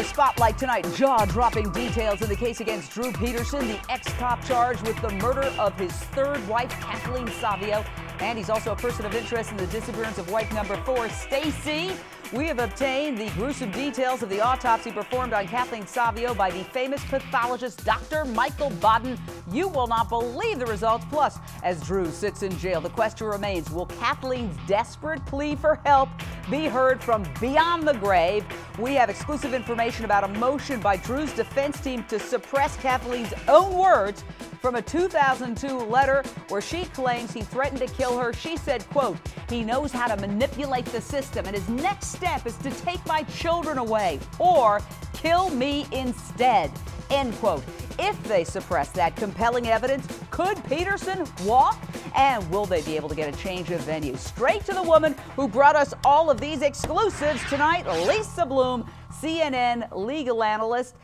the spotlight tonight, jaw-dropping details in the case against Drew Peterson, the ex-cop charged with the murder of his third wife, Kathleen Savio. And he's also a person of interest in the disappearance of wife number 4, Stacy. We have obtained the gruesome details of the autopsy performed on Kathleen Savio by the famous pathologist Dr. Michael Baden. You will not believe the results. Plus, as Drew sits in jail, the question remains, will Kathleen's desperate plea for help be heard from beyond the grave? We have exclusive information about a motion by Drew's defense team to suppress Kathleen's own words from a 2002 letter where she claims he threatened to kill her. She said, quote, "He knows how to manipulate the system, and his next step is to take my children away or kill me instead," end quote. If they suppress that compelling evidence, could Peterson walk? And will they be able to get a change of venue? Straight to the woman who brought us all of these exclusives tonight, Lisa Bloom, CNN legal analyst.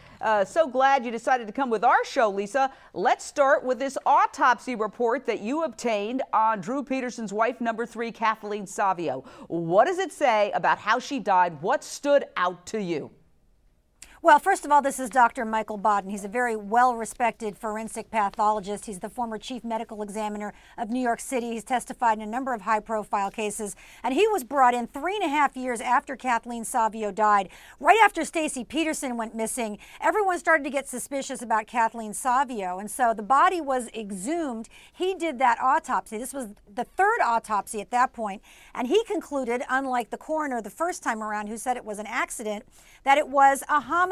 So glad you decided to come with our show, Lisa. Let's start with this autopsy report that you obtained on Drew Peterson's wife number 3, Kathleen Savio. What does it say about how she died? What stood out to you? Well, first of all, this is Dr. Michael Baden. He's a very well-respected forensic pathologist. He's the former chief medical examiner of New York City. He's testified in a number of high-profile cases, and he was brought in 3.5 years after Kathleen Savio died. Right after Stacy Peterson went missing, everyone started to get suspicious about Kathleen Savio, and so the body was exhumed. He did that autopsy. This was the third autopsy at that point, and he concluded, unlike the coroner the first time around who said it was an accident, that it was a homicide.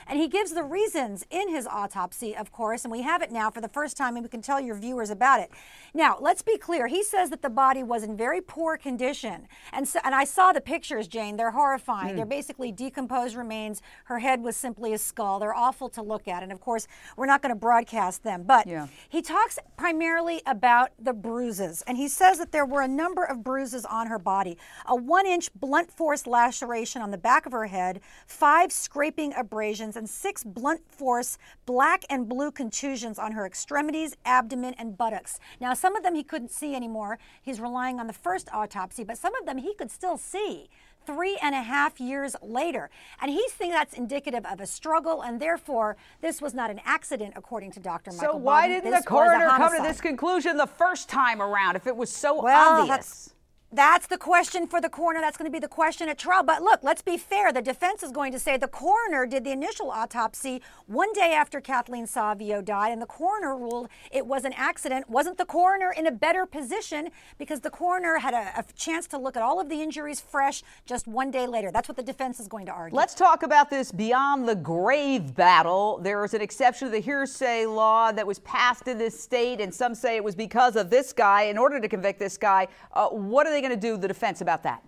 And he gives the reasons in his autopsy, of course, and we have it now for the first time, and we can tell your viewers about it. Now, let's be clear. He says that the body was in very poor condition. And I saw the pictures, Jane. They're horrifying. They're basically decomposed remains. Her head was simply a skull. They're awful to look at. And, of course, we're not going to broadcast them. But he talks primarily about the bruises. And he says that there were a number of bruises on her body. A 1-inch blunt force laceration on the back of her head, 5 scraping abrasions, and 6 blunt force black and blue contusions on her extremities, abdomen, and buttocks. Now, some of them he couldn't see anymore. He's relying on the first autopsy, but some of them he could still see 3.5 years later. And he thinks that's indicative of a struggle, and therefore this was not an accident, according to Dr. Michael Baden. So why didn't the coroner come to this conclusion the first time around if it was so obvious? That's the question for the coroner. That's going to be the question at trial. But look, let's be fair. The defense is going to say the coroner did the initial autopsy one day after Kathleen Savio died, and the coroner ruled it was an accident. Wasn't the coroner in a better position because the coroner had a chance to look at all of the injuries fresh just one day later? That's what the defense is going to argue. Let's talk about this beyond the grave battle. There is an exception to the hearsay law that was passed in this state, and some say it was because of this guy. In order to convict this guy, what are they going to do, the defense, about that?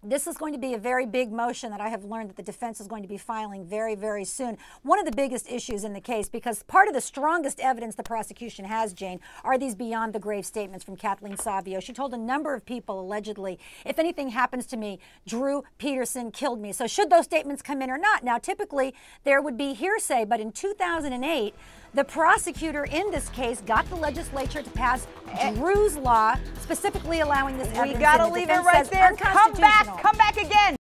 This is going to be a very big motion that I have learned that the defense is going to be filing very, very soon. One of the biggest issues in the case, because part of the strongest evidence the prosecution has, Jane, are these beyond the grave statements from Kathleen Savio. She told a number of people, allegedly, if anything happens to me, Drew Peterson killed me. So should those statements come in or not? Now, typically, there would be hearsay, but in 2008, the prosecutor in this case got the legislature to pass Drew's law, specifically allowing this evidence. We got to leave it right there. Come back again.